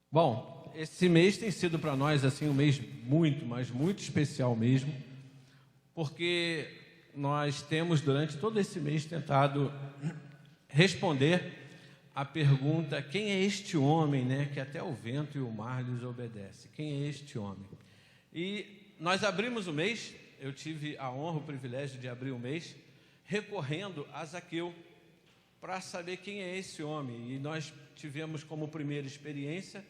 Bom, esse mês tem sido para nós assim um mês muito, mas muito especial mesmo, porque nós temos durante todo esse mês tentado responder a pergunta: quem é este homem, né, que até o vento e o mar lhes obedece? Quem é este homem? E nós abrimos o mês, eu tive a honra, o privilégio de abrir o mês recorrendo a Zaqueu para saber quem é esse homem. E nós tivemos como primeira experiência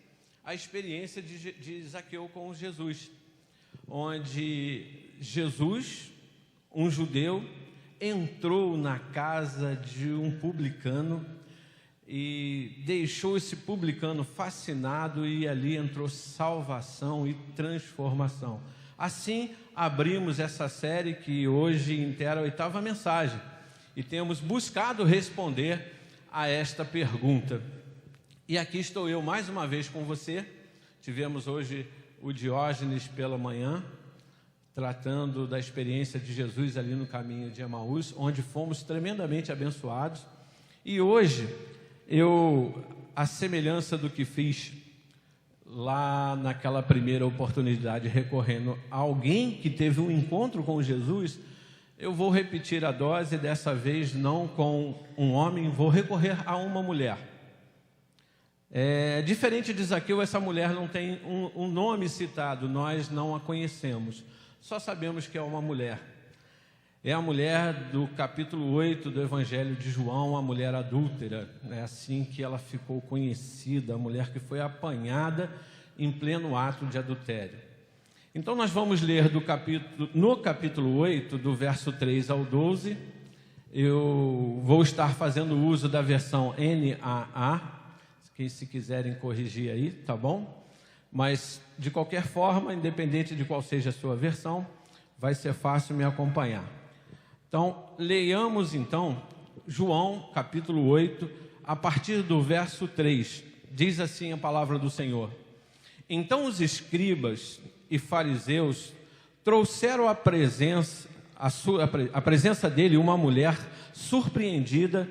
a experiência de Zaqueu com Jesus, onde Jesus, um judeu, entrou na casa de um publicano e deixou esse publicano fascinado, e ali entrou salvação e transformação. Assim, abrimos essa série que hoje inteira a 8ª mensagem, e temos buscado responder a esta pergunta. E aqui estou eu mais uma vez com você. Tivemos hoje o Diógenes pela manhã, tratando da experiência de Jesus ali no caminho de Emaús, onde fomos tremendamente abençoados. E hoje, à semelhança do que fiz lá naquela primeira oportunidade, recorrendo a alguém que teve um encontro com Jesus, eu vou repetir a dose, dessa vez não com um homem, vou recorrer a uma mulher. Diferente de Zaqueu, essa mulher não tem um nome citado, nós não a conhecemos, só sabemos que é uma mulher. É a mulher do capítulo 8 do Evangelho de João, a mulher adúltera. É assim que ela ficou conhecida, a mulher que foi apanhada em pleno ato de adultério. Então nós vamos ler no capítulo 8, do verso 3 ao 12. Eu vou estar fazendo uso da versão NAA, que se quiserem corrigir aí, tá bom? Mas, de qualquer forma, independente de qual seja a sua versão, vai ser fácil me acompanhar. Então, leiamos então João, capítulo 8, a partir do verso 3. Diz assim a palavra do Senhor: Então os escribas e fariseus trouxeram à presença dele uma mulher surpreendida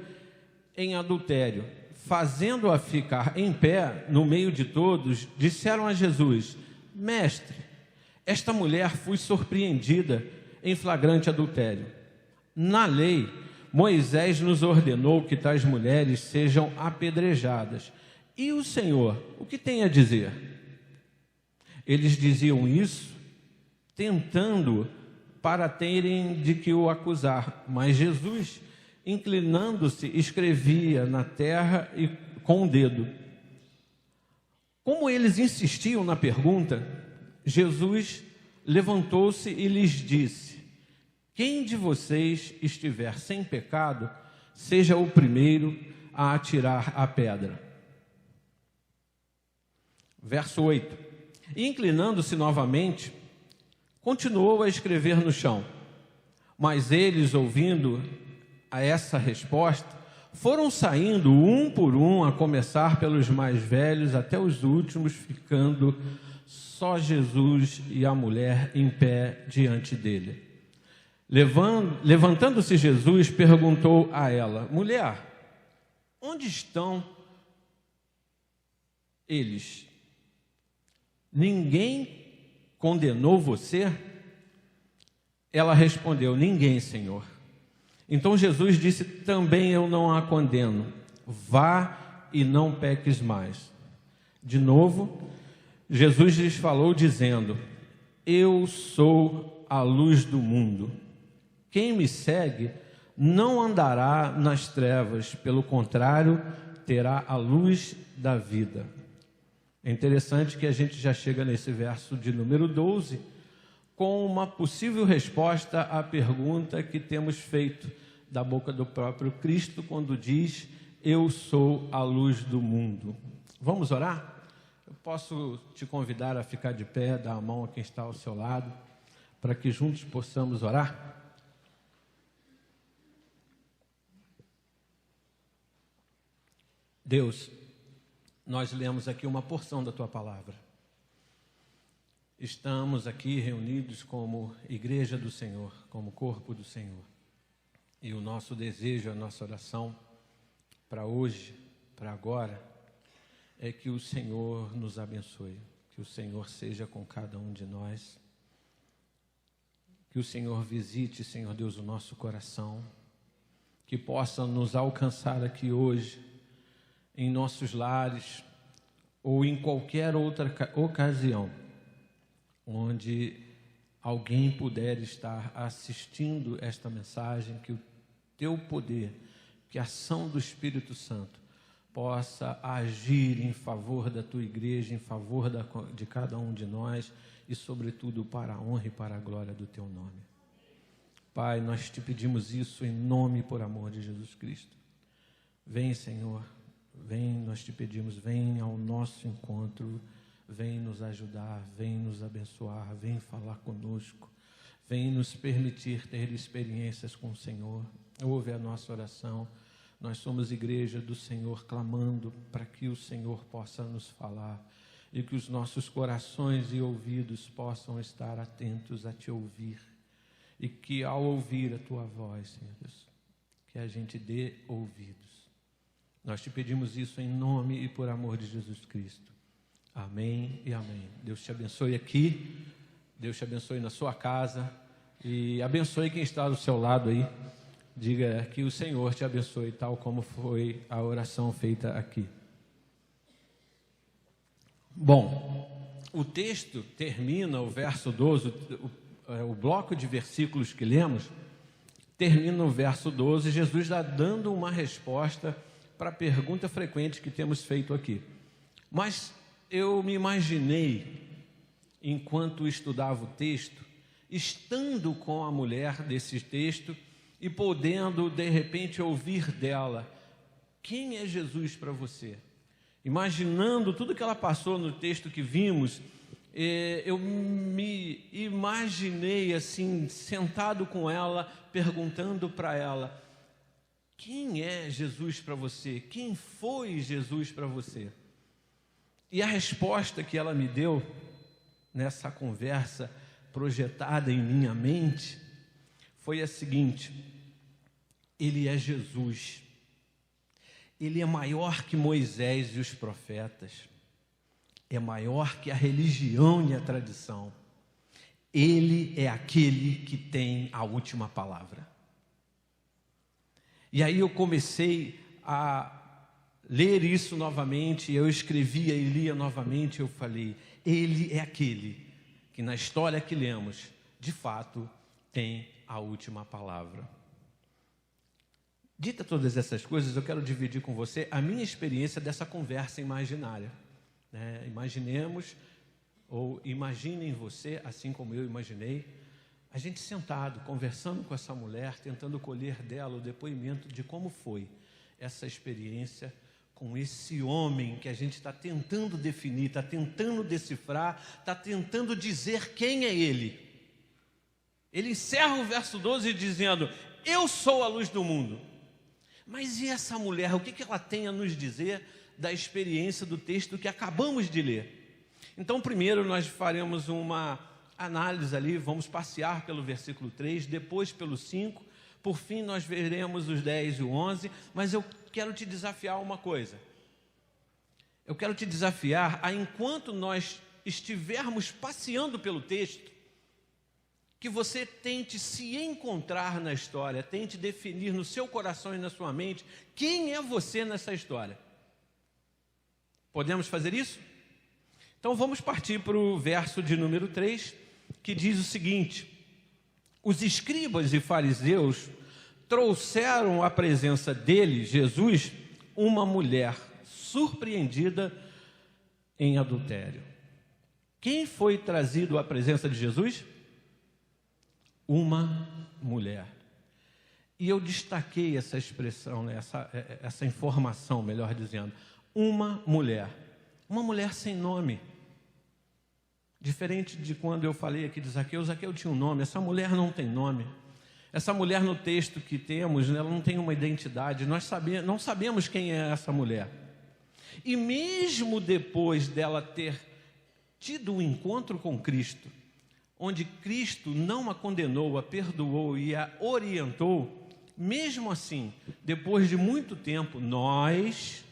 em adultério. Fazendo-a ficar em pé no meio de todos, disseram a Jesus: Mestre, esta mulher foi surpreendida em flagrante adultério. Na lei, Moisés nos ordenou que tais mulheres sejam apedrejadas. E o Senhor, o que tem a dizer? Eles diziam isso, tentando para terem de que o acusar. Mas Jesus, inclinando-se, escrevia na terra e com o dedo. Como eles insistiam na pergunta, Jesus levantou-se e lhes disse: Quem de vocês estiver sem pecado, seja o primeiro a atirar a pedra. Verso 8. E inclinando-se novamente, continuou a escrever no chão. Mas eles, ouvindo a essa resposta, foram saindo um por um, a começar pelos mais velhos até os últimos, ficando só Jesus e a mulher em pé diante dele. Levantando-se Jesus, perguntou a ela: Mulher, onde estão eles? Ninguém condenou você? Ela respondeu: Ninguém, Senhor. Então Jesus disse: Também eu não a condeno. Vá e não peques mais. De novo, Jesus lhes falou dizendo: Eu sou a luz do mundo. Quem me segue não andará nas trevas, pelo contrário, terá a luz da vida. É interessante que a gente já chega nesse verso de número 12 com uma possível resposta à pergunta que temos feito da boca do próprio Cristo quando diz: Eu sou a luz do mundo. Vamos orar? Eu posso te convidar a ficar de pé, dar a mão a quem está ao seu lado, para que juntos possamos orar? Deus, nós lemos aqui uma porção da Tua palavra. Estamos aqui reunidos como Igreja do Senhor, como corpo do Senhor. E o nosso desejo, a nossa oração para hoje, para agora, é que o Senhor nos abençoe, que o Senhor seja com cada um de nós, que o Senhor visite, Senhor Deus, o nosso coração, que possa nos alcançar aqui hoje, em nossos lares, ou em qualquer outra ocasião, onde alguém puder estar assistindo esta mensagem, que o teu poder, que a ação do Espírito Santo possa agir em favor da tua igreja, em favor de cada um de nós e, sobretudo, para a honra e para a glória do teu nome. Pai, nós te pedimos isso em nome e por amor de Jesus Cristo. Vem, Senhor, vem, nós te pedimos, vem ao nosso encontro, vem nos ajudar, vem nos abençoar, vem falar conosco, vem nos permitir ter experiências com o Senhor. Ouve a nossa oração. Nós somos igreja do Senhor, clamando para que o Senhor possa nos falar e que os nossos corações e ouvidos possam estar atentos a te ouvir, e que ao ouvir a tua voz, Senhor Deus, que a gente dê ouvidos. Nós te pedimos isso em nome e por amor de Jesus Cristo. Amém e amém. Deus te abençoe aqui, Deus te abençoe na sua casa e abençoe quem está do seu lado aí. Diga que o Senhor te abençoe, tal como foi a oração feita aqui. Bom, o texto termina, o verso 12, o bloco de versículos que lemos, termina no verso 12, Jesus está dando uma resposta para a pergunta frequente que temos feito aqui. Mas eu me imaginei, enquanto estudava o texto, estando com a mulher desse texto e podendo, de repente, ouvir dela: quem é Jesus para você? Imaginando tudo que ela passou no texto que vimos, eu me imaginei assim, sentado com ela, perguntando para ela: quem é Jesus para você? Quem foi Jesus para você? E a resposta que ela me deu nessa conversa projetada em minha mente foi a seguinte: ele é Jesus. Ele é maior que Moisés e os profetas. É maior que a religião e a tradição. Ele é aquele que tem a última palavra. E aí eu comecei a ler isso novamente, eu escrevia e lia novamente, eu falei: ele é aquele que na história que lemos, de fato, tem a última palavra. Dita todas essas coisas, eu quero dividir com você a minha experiência dessa conversa imaginária. Imaginemos, ou imaginem você, assim como eu imaginei, a gente sentado, conversando com essa mulher, tentando colher dela o depoimento de como foi essa experiência com esse homem que a gente está tentando definir, está tentando decifrar, está tentando dizer quem é ele. Ele encerra o verso 12 dizendo: eu sou a luz do mundo. Mas e essa mulher, o que ela tem a nos dizer da experiência do texto que acabamos de ler? Então, primeiro nós faremos uma análise ali, vamos passear pelo versículo 3, depois pelo 5, por fim nós veremos os 10 e o 11, mas eu quero te desafiar uma coisa. Eu quero te desafiar a, enquanto nós estivermos passeando pelo texto, que você tente se encontrar na história, tente definir no seu coração e na sua mente quem é você nessa história. Podemos fazer isso? Então vamos partir para o verso de número 3, que diz o seguinte: os escribas e fariseus trouxeram à presença dele, Jesus, uma mulher surpreendida em adultério. Quem foi trazido à presença de Jesus? Uma mulher. E eu destaquei essa expressão, né, essa informação, melhor dizendo. Uma mulher sem nome. Diferente de quando eu falei aqui de Zaqueu, Zaqueu tinha um nome, essa mulher não tem nome. Essa mulher no texto que temos, ela não tem uma identidade, nós não sabemos quem é essa mulher. E mesmo depois dela ter tido um encontro com Cristo, onde Cristo não a condenou, a perdoou e a orientou, mesmo assim, depois de muito tempo, nós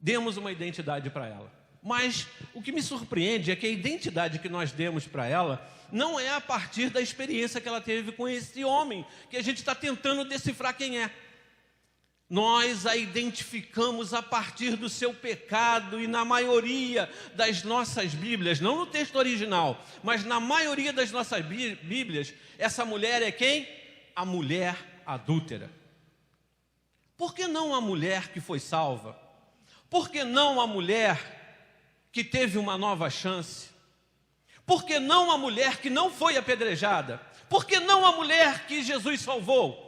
demos uma identidade para ela. Mas o que me surpreende é que a identidade que nós demos para ela não é a partir da experiência que ela teve com esse homem, que a gente está tentando decifrar quem é. Nós a identificamos a partir do seu pecado, e na maioria das nossas Bíblias, não no texto original, mas na maioria das nossas Bíblias, essa mulher é quem? A mulher adúltera. Por que não a mulher que foi salva? Por que não a mulher que teve uma nova chance? Por que não a mulher que não foi apedrejada? Por que não a mulher que Jesus salvou?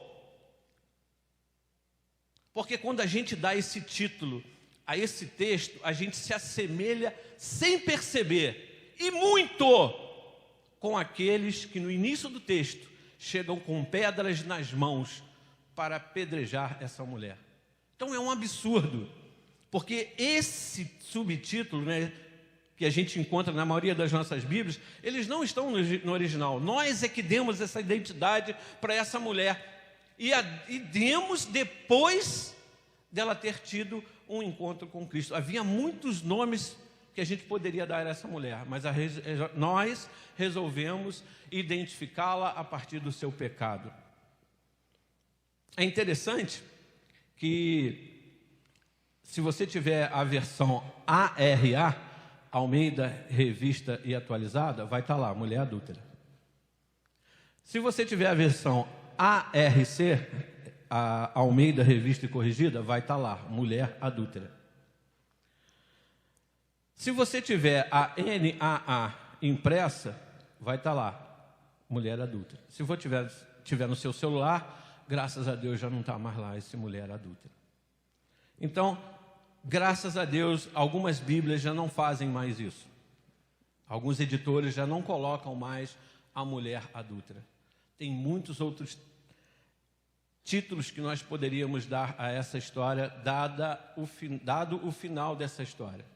Porque quando a gente dá esse título a esse texto, a gente se assemelha sem perceber, e muito, com aqueles que no início do texto chegam com pedras nas mãos para apedrejar essa mulher. Então é um absurdo, porque esse subtítulo, que a gente encontra na maioria das nossas Bíblias, eles não estão no original. Nós é que demos essa identidade para essa mulher. E demos depois dela ter tido um encontro com Cristo. Havia muitos nomes que a gente poderia dar a essa mulher, mas nós resolvemos identificá-la a partir do seu pecado. É interessante que, se você tiver a versão ARA, Almeida Revista e Atualizada, vai estar lá, mulher adúltera. Se você tiver a versão ARC, a Almeida Revista e Corrigida, vai estar lá, mulher adúltera. Se você tiver a NAA impressa, vai estar lá, mulher adúltera. Se você tiver no seu celular, graças a Deus já não está mais lá esse mulher adúltera. Então, graças a Deus, algumas Bíblias já não fazem mais isso. Alguns editores já não colocam mais a mulher adúltera. Tem muitos outros títulos que nós poderíamos dar a essa história, dado o final dessa história.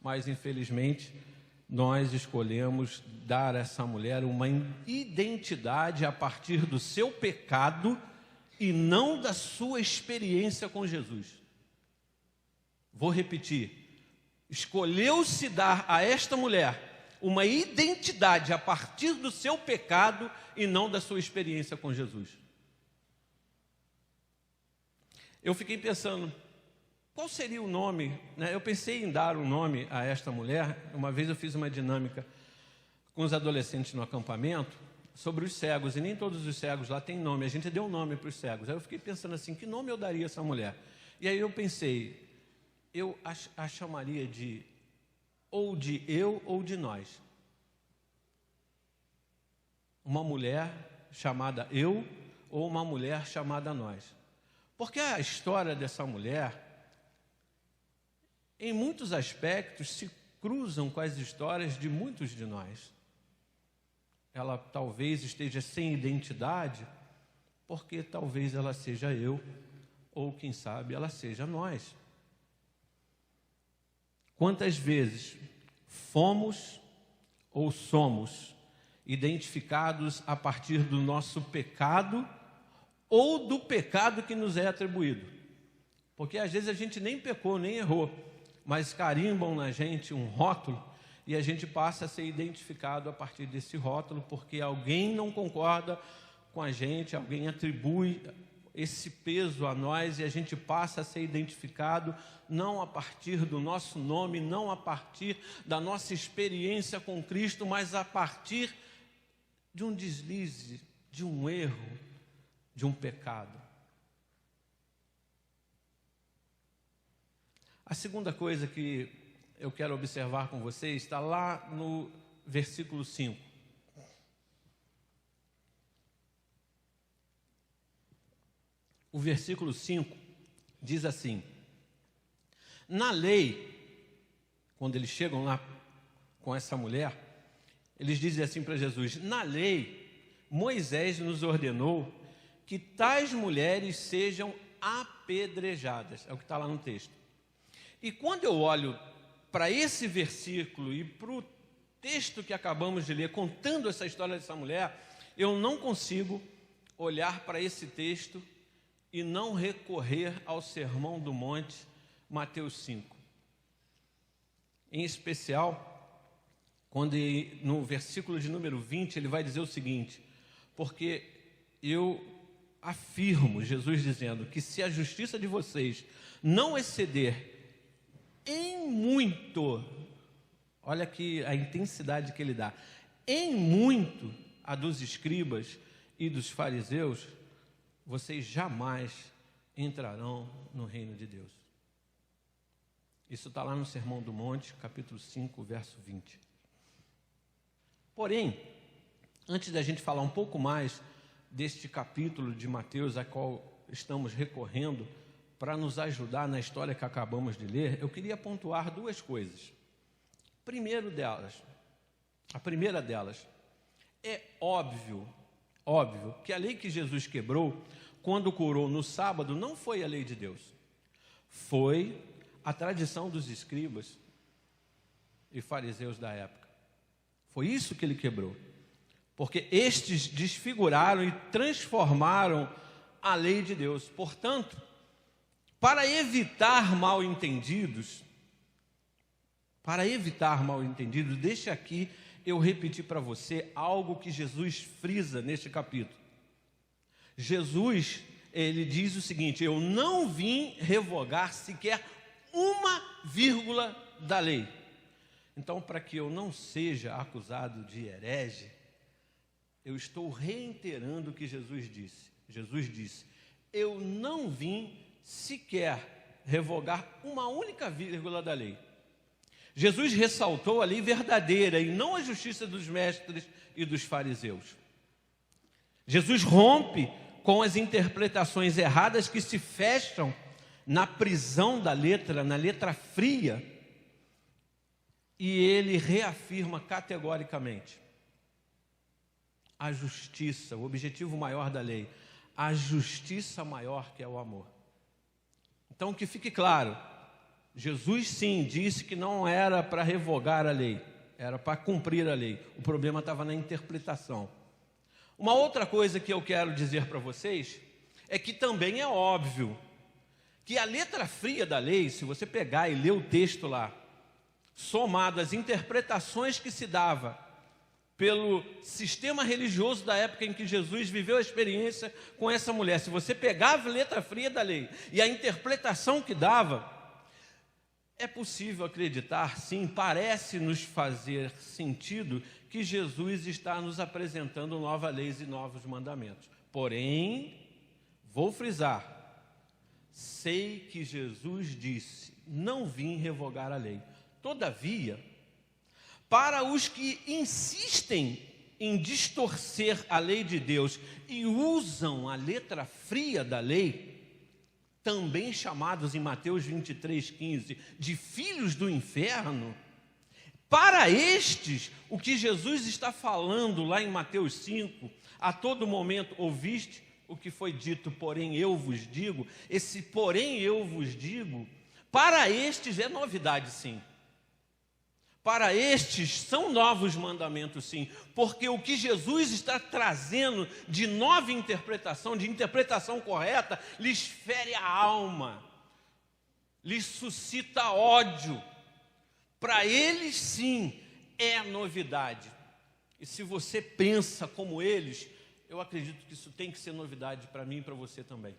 Mas, infelizmente, nós escolhemos dar a essa mulher uma identidade a partir do seu pecado e não da sua experiência com Jesus. Vou repetir. Escolheu-se dar a esta mulher uma identidade a partir do seu pecado e não da sua experiência com Jesus. Eu fiquei pensando, qual seria o nome? Eu pensei em dar um nome a esta mulher. Uma vez eu fiz uma dinâmica com os adolescentes no acampamento sobre os cegos, e nem todos os cegos lá têm nome. A gente deu um nome para os cegos. Aí eu fiquei pensando assim, que nome eu daria a essa mulher? E aí eu pensei, eu a chamaria de eu ou de nós. Uma mulher chamada eu ou uma mulher chamada nós. Porque a história dessa mulher, em muitos aspectos, se cruzam com as histórias de muitos de nós. Ela talvez esteja sem identidade, porque talvez ela seja eu, ou quem sabe ela seja nós. Quantas vezes fomos ou somos identificados a partir do nosso pecado ou do pecado que nos é atribuído? Porque às vezes a gente nem pecou, nem errou, mas carimbam na gente um rótulo e a gente passa a ser identificado a partir desse rótulo, porque alguém não concorda com a gente, alguém atribui esse peso a nós e a gente passa a ser identificado não a partir do nosso nome, não a partir da nossa experiência com Cristo, mas a partir de um deslize, de um erro, de um pecado. A segunda coisa que eu quero observar com vocês está lá no versículo 5. O versículo 5 diz assim: na lei, quando eles chegam lá com essa mulher, eles dizem assim para Jesus: na lei, Moisés nos ordenou que tais mulheres sejam apedrejadas. É o que está lá no texto. E quando eu olho para esse versículo e para o texto que acabamos de ler, contando essa história dessa mulher, eu não consigo olhar para esse texto e não recorrer ao Sermão do Monte, Mateus 5. Em especial, quando no versículo de número 20, ele vai dizer o seguinte: porque eu afirmo, Jesus dizendo, que se a justiça de vocês não exceder em muito, olha aqui a intensidade que ele dá, em muito a dos escribas e dos fariseus, vocês jamais entrarão no reino de Deus. Isso está lá no Sermão do Monte, capítulo 5, verso 20. Porém, antes da gente falar um pouco mais deste capítulo de Mateus, a qual estamos recorrendo para nos ajudar na história que acabamos de ler, eu queria pontuar duas coisas. A primeira delas, é óbvio que a lei que Jesus quebrou, quando curou no sábado, não foi a lei de Deus. Foi a tradição dos escribas e fariseus da época. Foi isso que ele quebrou. Porque estes desfiguraram e transformaram a lei de Deus. Portanto, para evitar mal-entendidos, deixa aqui eu repetir para você algo que Jesus frisa neste capítulo. Jesus, ele diz o seguinte: eu não vim revogar sequer uma vírgula da lei. Então, para que eu não seja acusado de herege, eu estou reiterando o que Jesus disse. Jesus disse: eu não vim sequer revogar uma única vírgula da lei. Jesus ressaltou a lei verdadeira e não a justiça dos mestres e dos fariseus. Jesus rompe com as interpretações erradas que se fecham na prisão da letra, na letra fria, e ele reafirma categoricamente a justiça, o objetivo maior da lei, a justiça maior que é o amor. Então, que fique claro, Jesus sim disse que não era para revogar a lei, era para cumprir a lei. O problema estava na interpretação. Uma outra coisa que eu quero dizer para vocês é que também é óbvio que a letra fria da lei, se você pegar e ler o texto lá, somado às interpretações que se dava pelo sistema religioso da época em que Jesus viveu a experiência com essa mulher, se você pegava a letra fria da lei e a interpretação que dava, é possível acreditar, sim, parece nos fazer sentido que Jesus está nos apresentando novas leis e novos mandamentos. Porém, vou frisar, sei que Jesus disse, não vim revogar a lei. Todavia, para os que insistem em distorcer a lei de Deus e usam a letra fria da lei, também chamados em Mateus 23:15 de filhos do inferno, para estes, o que Jesus está falando lá em Mateus 5, a todo momento ouviste o que foi dito, porém eu vos digo, esse porém eu vos digo, para estes é novidade sim. Para estes são novos mandamentos sim, porque o que Jesus está trazendo de nova interpretação, de interpretação correta, lhes fere a alma, lhes suscita ódio. Para eles sim é novidade. E se você pensa como eles, eu acredito que isso tem que ser novidade para mim e para você também.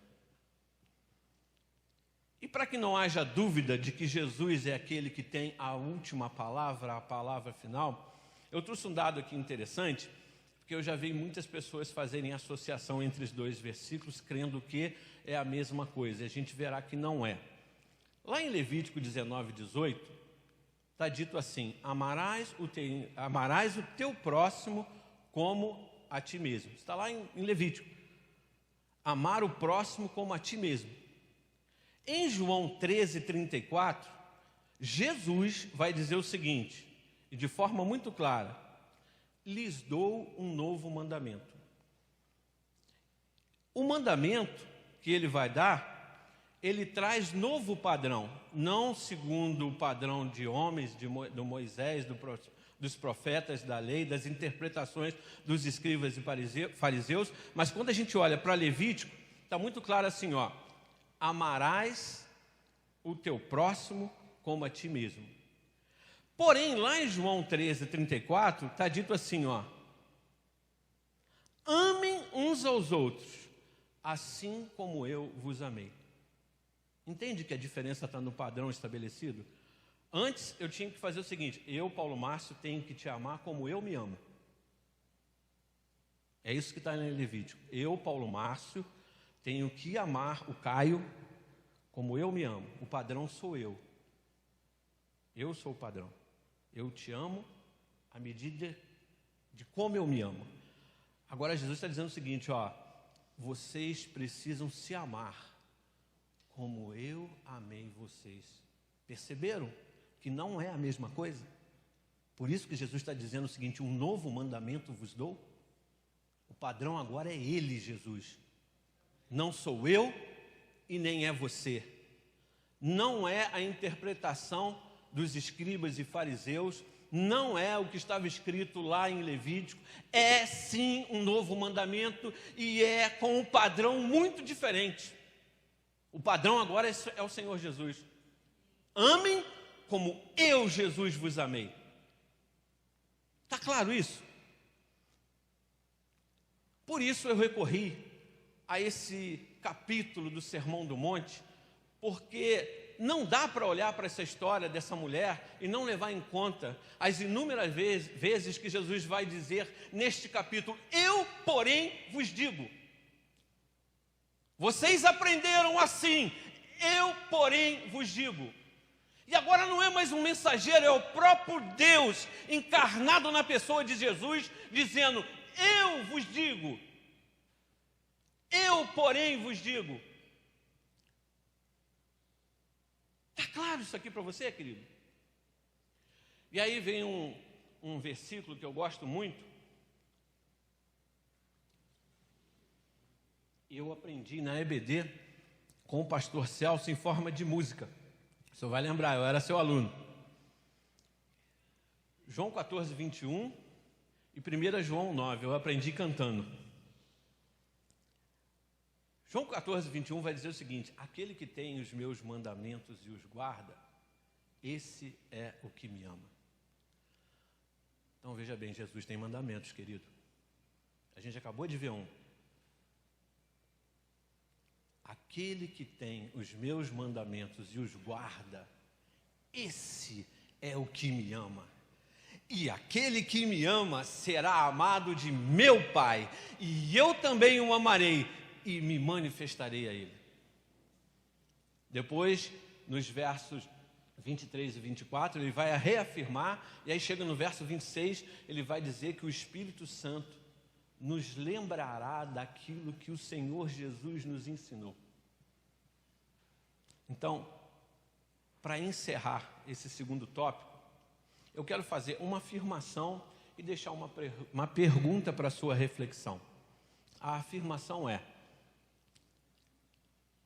E para que não haja dúvida de que Jesus é aquele que tem a última palavra, a palavra final, eu trouxe um dado aqui interessante, porque eu já vi muitas pessoas fazerem associação entre os dois versículos, crendo que é a mesma coisa, e a gente verá que não é. Lá em Levítico 19:18, está dito assim: amarás o teu próximo como a ti mesmo. Está lá em Levítico. Amar o próximo como a ti mesmo. Em João 13:34, Jesus vai dizer o seguinte, e de forma muito clara: lhes dou um novo mandamento. O mandamento que ele vai dar, ele traz novo padrão, não segundo o padrão de homens, do Moisés, dos profetas da lei, das interpretações dos escribas e fariseus, mas quando a gente olha para Levítico, está muito claro assim, ó: amarás o teu próximo como a ti mesmo. Porém, lá em João 13:34, está dito assim, ó: amem uns aos outros, assim como eu vos amei. Entende que a diferença está no padrão estabelecido? Antes eu tinha que fazer o seguinte: eu, Paulo Márcio, tenho que te amar como eu me amo. É isso que está em Levítico. Eu, Paulo Márcio, tenho que amar o Caio como eu me amo. O padrão sou eu. Eu sou o padrão. Eu te amo à medida de como eu me amo. Agora Jesus está dizendo o seguinte, ó: vocês precisam se amar como eu amei vocês. Perceberam que não é a mesma coisa? Por isso que Jesus está dizendo o seguinte: um novo mandamento vos dou. O padrão agora é Ele, Jesus. Não sou eu e nem é você. Não é a interpretação dos escribas e fariseus, não é o que estava escrito lá em Levítico. É sim um novo mandamento e é com um padrão muito diferente. O padrão agora é o Senhor Jesus. Amem como eu, Jesus, vos amei. Está claro isso? Por isso eu recorri a esse capítulo do Sermão do Monte, porque não dá para olhar para essa história dessa mulher e não levar em conta as inúmeras vezes que Jesus vai dizer neste capítulo: eu, porém, vos digo. Vocês aprenderam assim, eu, porém, vos digo. E agora não é mais um mensageiro, é o próprio Deus encarnado na pessoa de Jesus, dizendo: eu vos digo. Eu, porém, vos digo. Está claro isso aqui para você, querido? E aí vem um versículo que eu gosto muito. Eu aprendi na EBD com o pastor Celso em forma de música. O senhor vai lembrar, eu era seu aluno. João 14:21 e 1 João 9, eu aprendi cantando. João 14:21 vai dizer o seguinte: aquele que tem os meus mandamentos e os guarda, esse é o que me ama. Então veja bem, Jesus tem mandamentos, querido. A gente acabou de ver um. Aquele que tem os meus mandamentos e os guarda, esse é o que me ama. E aquele que me ama será amado de meu Pai, e eu também o amarei e me manifestarei a ele. Depois, nos versos 23 e 24, ele vai reafirmar, e aí chega no verso 26, ele vai dizer que o Espírito Santo nos lembrará daquilo que o Senhor Jesus nos ensinou. Então, para encerrar esse segundo tópico, eu quero fazer uma afirmação e deixar uma pergunta para a sua reflexão. A afirmação é: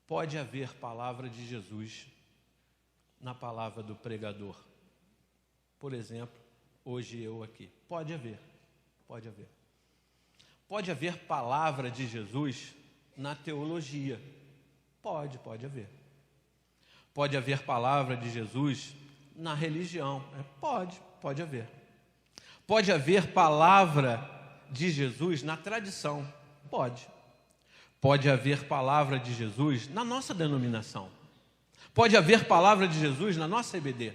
pode haver palavra de Jesus na palavra do pregador? Por exemplo, hoje eu aqui. Pode haver, pode haver. Pode haver palavra de Jesus na teologia? Pode haver. Pode haver palavra de Jesus na religião? Pode haver. Pode haver palavra de Jesus na tradição? Pode. Pode haver palavra de Jesus na nossa denominação? Pode haver palavra de Jesus na nossa EBD?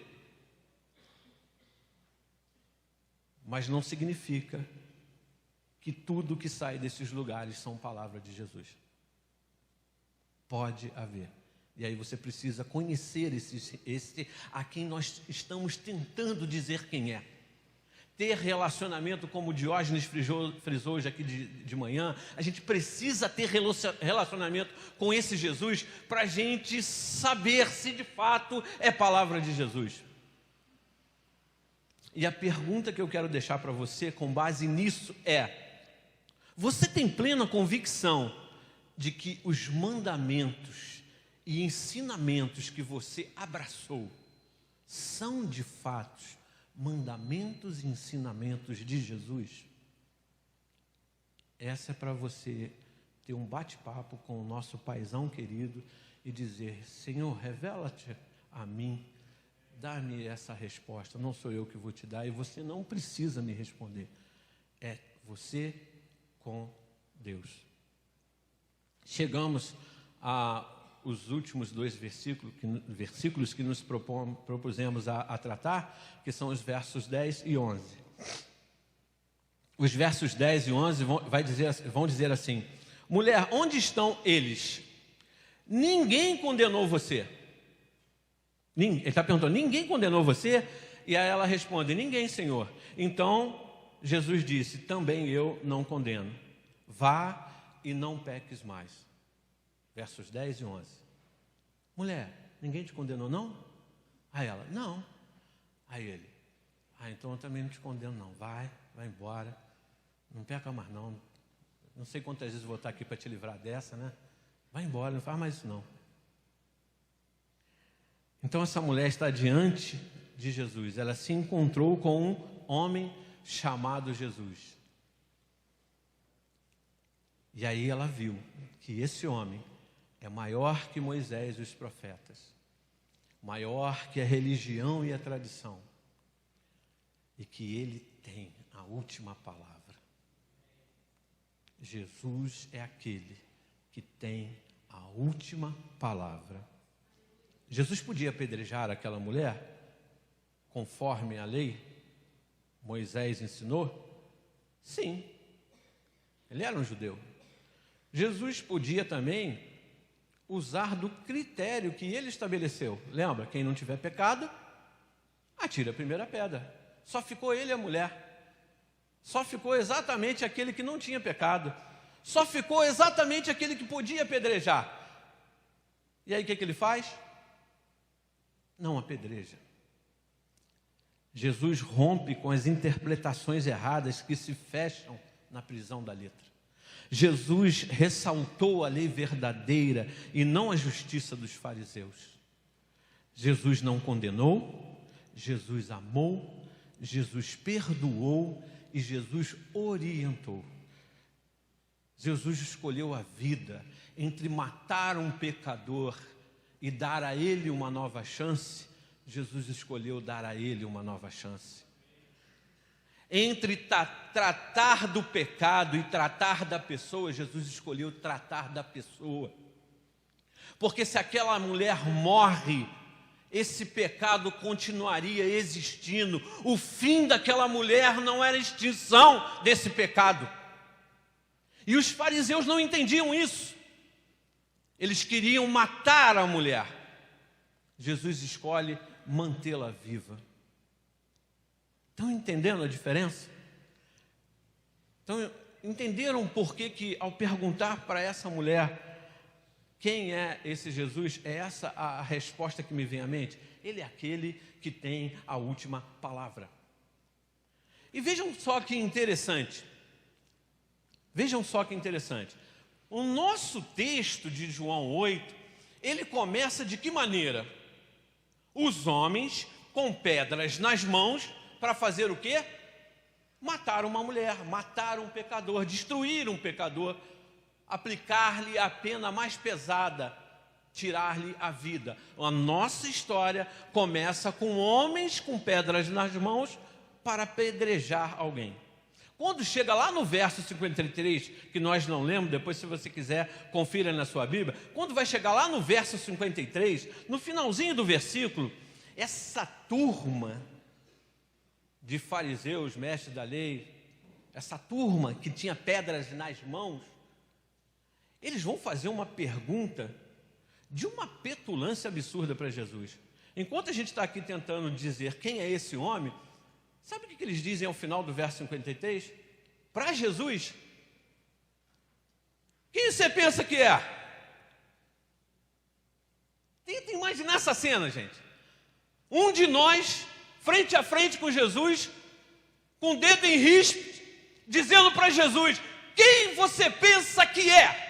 Mas não significa que tudo que sai desses lugares são palavra de Jesus. Pode haver. E aí você precisa conhecer esse a quem nós estamos tentando dizer quem é. Ter relacionamento, como o Diógenes frisou hoje aqui de manhã, a gente precisa ter relacionamento com esse Jesus para a gente saber se de fato é palavra de Jesus. E a pergunta que eu quero deixar para você com base nisso é: você tem plena convicção de que os mandamentos e ensinamentos que você abraçou são de fato mandamentos e ensinamentos de Jesus? Essa é para você ter um bate-papo com o nosso paizão querido e dizer: Senhor, revela-te a mim, dá-me essa resposta. Não sou eu que vou te dar e você não precisa me responder. É você com Deus. Chegamos aos últimos 2 versículos que nos propusemos a tratar, que são os versos 10 e 11. Os versos 10 e 11 vão dizer assim: mulher, onde estão eles? Ninguém condenou você. Ele está perguntando, ninguém condenou você? E aí ela responde, ninguém, Senhor. Então Jesus disse, também eu não condeno. Vá e não peques mais. Versos 10 e 11. Mulher, ninguém te condenou, não? Aí ela, não. Aí ele, então eu também não te condeno, não. Vai embora. Não peca mais, não. Não sei quantas vezes vou estar aqui para te livrar dessa, né? Vai embora, não faz mais isso, não. Então essa mulher está diante de Jesus. Ela se encontrou com um homem chamado Jesus. E aí ela viu que esse homem é maior que Moisés e os profetas, maior que a religião e a tradição, e que ele tem a última palavra. Jesus é aquele que tem a última palavra. Jesus podia apedrejar aquela mulher, conforme a lei, Moisés ensinou? Sim, ele era um judeu. Jesus podia também usar do critério que ele estabeleceu. Lembra, quem não tiver pecado, atira a primeira pedra. Só ficou ele e a mulher. Só ficou exatamente aquele que não tinha pecado. Só ficou exatamente aquele que podia apedrejar. E aí o que ele faz? Não apedreja. Jesus rompe com as interpretações erradas que se fecham na prisão da letra. Jesus ressaltou a lei verdadeira e não a justiça dos fariseus. Jesus não condenou, Jesus amou, Jesus perdoou e Jesus orientou. Jesus escolheu a vida entre matar um pecador e dar a ele uma nova chance. Jesus escolheu dar a ele uma nova chance. Entre tratar do pecado e tratar da pessoa, Jesus escolheu tratar da pessoa. Porque se aquela mulher morre, esse pecado continuaria existindo. O fim daquela mulher não era a extinção desse pecado. E os fariseus não entendiam isso. Eles queriam matar a mulher. Jesus escolhe mantê-la viva. Estão entendendo a diferença? Então, entenderam por que ao perguntar para essa mulher quem é esse Jesus, é essa a resposta que me vem à mente? Ele é aquele que tem a última palavra. E vejam só que interessante. Vejam só que interessante. O nosso texto de João 8, ele começa de que maneira? Os homens com pedras nas mãos para fazer o quê? Matar uma mulher, matar um pecador, destruir um pecador, aplicar-lhe a pena mais pesada, tirar-lhe a vida. A nossa história começa com homens com pedras nas mãos para apedrejar alguém. Quando chega lá no verso 53, que nós não lemos, depois se você quiser, confira na sua Bíblia. Quando vai chegar lá no verso 53, no finalzinho do versículo, essa turma de fariseus, mestres da lei, essa turma que tinha pedras nas mãos, eles vão fazer uma pergunta de uma petulância absurda para Jesus. Enquanto a gente está aqui tentando dizer quem é esse homem, sabe o que eles dizem ao final do verso 53? Para Jesus, quem você pensa que é? Tenta imaginar essa cena, gente. Um de nós, frente a frente com Jesus, com o dedo em risco, dizendo para Jesus, quem você pensa que é?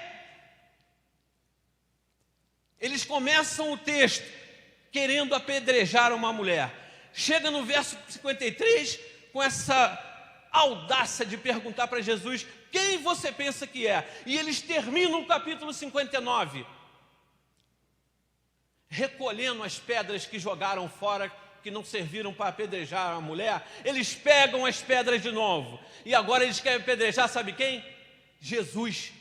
Eles começam o texto querendo apedrejar uma mulher. Chega no verso 53 com essa audácia de perguntar para Jesus, quem você pensa que é? E eles terminam o capítulo 59 recolhendo as pedras que jogaram fora, que não serviram para apedrejar a mulher, eles pegam as pedras de novo. E agora eles querem apedrejar, sabe quem? Jesus.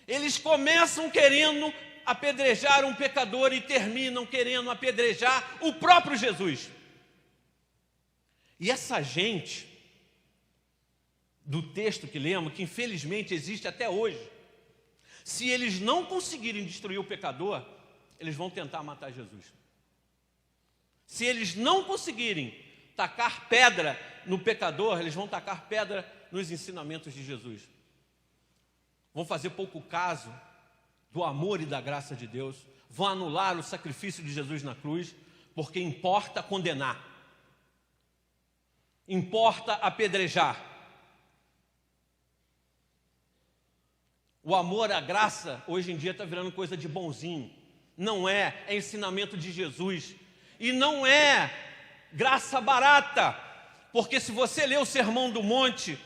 Eles começam querendo apedrejar um pecador e terminam querendo apedrejar o próprio Jesus. E essa gente do texto que lemos, que infelizmente existe até hoje, se eles não conseguirem destruir o pecador, eles vão tentar matar Jesus. Se eles não conseguirem tacar pedra no pecador, eles vão tacar pedra nos ensinamentos de Jesus. Vão fazer pouco caso do amor e da graça de Deus, vão anular o sacrifício de Jesus na cruz, porque importa condenar, importa apedrejar. O amor, a graça, hoje em dia está virando coisa de bonzinho. Não é, é ensinamento de Jesus. E não é graça barata, porque se você ler o Sermão do Monte,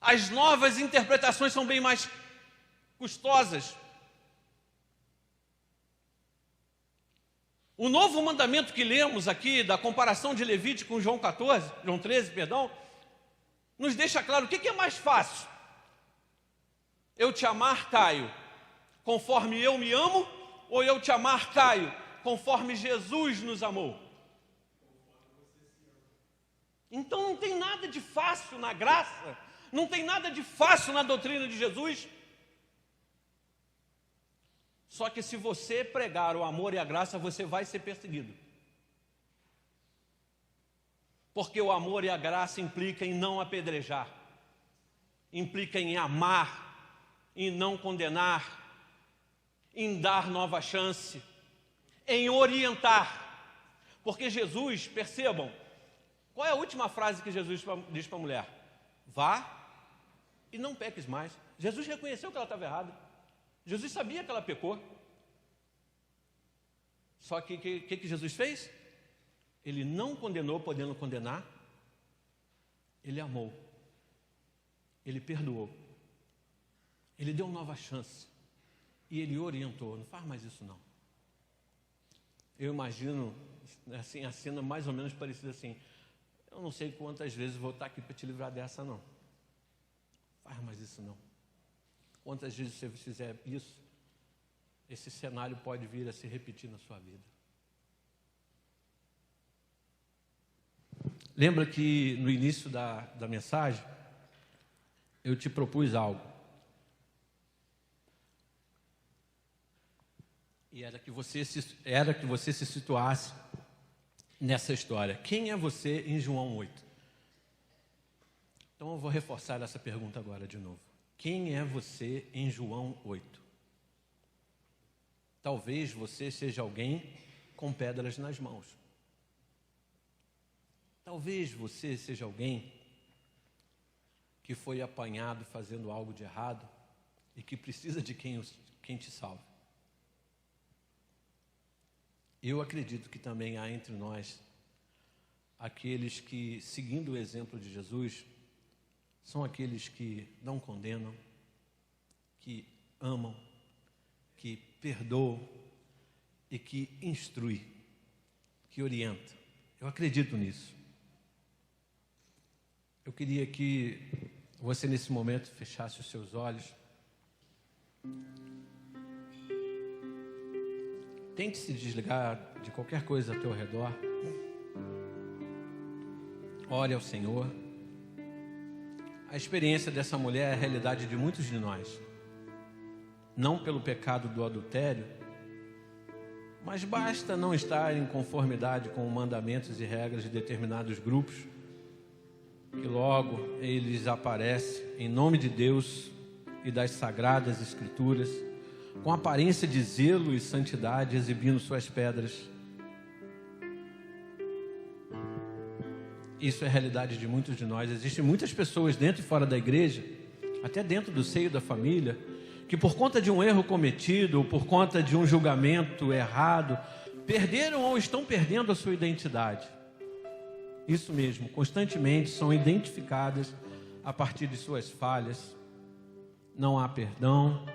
as novas interpretações são bem mais custosas. O novo mandamento que lemos aqui, da comparação de Levítico com João 13, nos deixa claro o que é mais fácil. Eu te amar, Caio, conforme eu me amo, ou eu te amar, Caio, conforme Jesus nos amou? Então não tem nada de fácil na graça, não tem nada de fácil na doutrina de Jesus. Só que se você pregar o amor e a graça, você vai ser perseguido. Porque o amor e a graça implica em não apedrejar, implica em amar, em não condenar, em dar nova chance, em orientar. Porque Jesus, percebam, qual é a última frase que Jesus diz para a mulher? Vá e não peques mais. Jesus reconheceu que ela estava errada. Jesus sabia que ela pecou. Só que o que Jesus fez? Ele não condenou podendo condenar. Ele amou. Ele perdoou. Ele deu nova chance. E ele orientou. Não faz mais isso não. Eu imagino assim, a cena mais ou menos parecida assim. Eu não sei quantas vezes vou estar aqui para te livrar dessa não. Faz mais isso não. Quantas vezes você fizer isso, esse cenário pode vir a se repetir na sua vida. Lembra que no início da mensagem, eu te propus algo. E era que você se situasse nessa história. Quem é você em João 8? Então eu vou reforçar essa pergunta agora de novo. Quem é você em João 8? Talvez você seja alguém com pedras nas mãos. Talvez você seja alguém que foi apanhado fazendo algo de errado e que precisa de quem te salve. Eu acredito que também há entre nós aqueles que, seguindo o exemplo de Jesus, são aqueles que não condenam, que amam, que perdoam e que instruem, que orientam. Eu acredito nisso. Eu queria que você, nesse momento, fechasse os seus olhos. Tente se desligar de qualquer coisa ao teu redor. Ore ao Senhor. A experiência dessa mulher é a realidade de muitos de nós. Não pelo pecado do adultério, mas basta não estar em conformidade com mandamentos e regras de determinados grupos, que logo eles aparecem em nome de Deus e das sagradas Escrituras, com aparência de zelo e santidade, exibindo suas pedras. Isso é a realidade de muitos de nós. Existem muitas pessoas dentro e fora da igreja, até dentro do seio da família, que por conta de um erro cometido, ou por conta de um julgamento errado, perderam ou estão perdendo a sua identidade. Isso mesmo, constantemente são identificadas a partir de suas falhas. Não há perdão,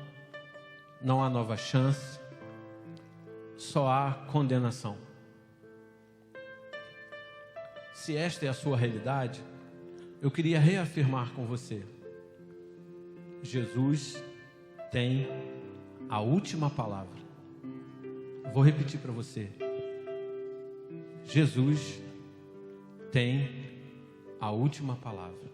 não há nova chance. só há condenação. Se esta é a sua realidade, eu queria reafirmar com você: Jesus tem a última palavra. Vou repetir para você: Jesus tem a última palavra.